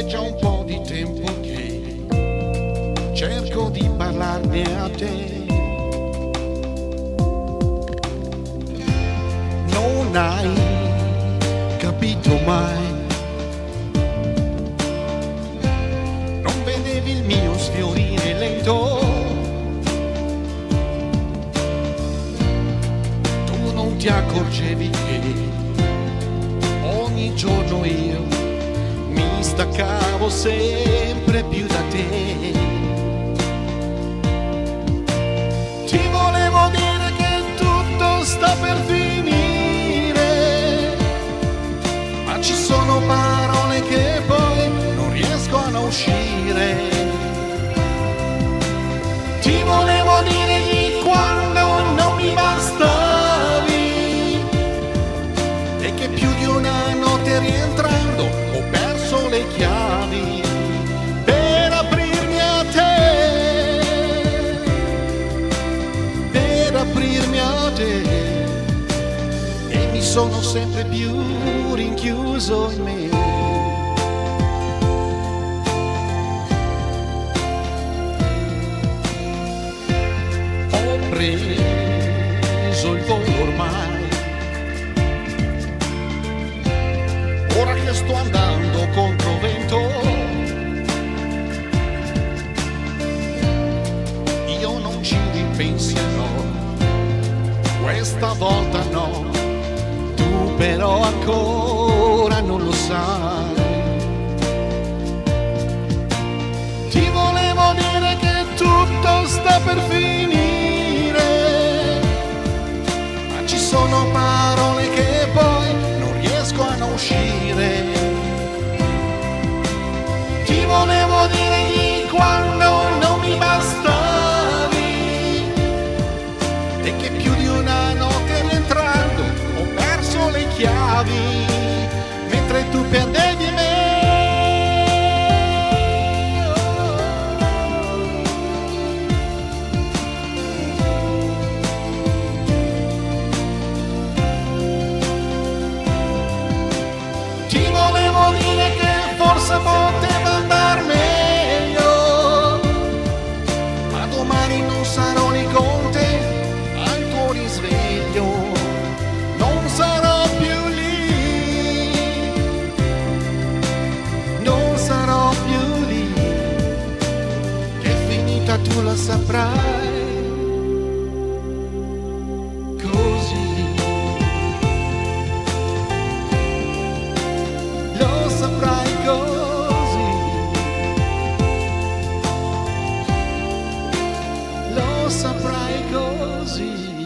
già un po' di tempo che cerco di parlarne a te. Non hai capito mai, non vedevi il mio sfiorire lento. Tu non ti accorgevi che ogni giorno io mi staccavo sempre più da te. Ti volevo dire che tutto sta per finire, ma ci sono parole che poi non riescono a uscire. Ti volevo dire di quando non mi bastavi e che più di una notte rientrando ho perso le chiavi per aprirmi a te, per aprirmi a te, e mi sono sempre più rinchiuso in me. Ho preso il volo ormai, ora che sto andando contro vento. Io non ci ripenserò, questa volta no, tu però ancora non lo sai. Ti volevo dire che tutto sta per finire, ma ci sono parole che poi non riescono a uscire. Ti volevo dire di quando non mi bastavi e che più di una notte rientrando ho perso le chiavi mentre tu perdevi me. Ti volevo dire che forse poteva andar meglio, ma domani non sarò lì con te al tuo risveglio, non sarò più lì, non sarò più lì, che è finita tu la saprai. Lo saprai così, lo saprai così.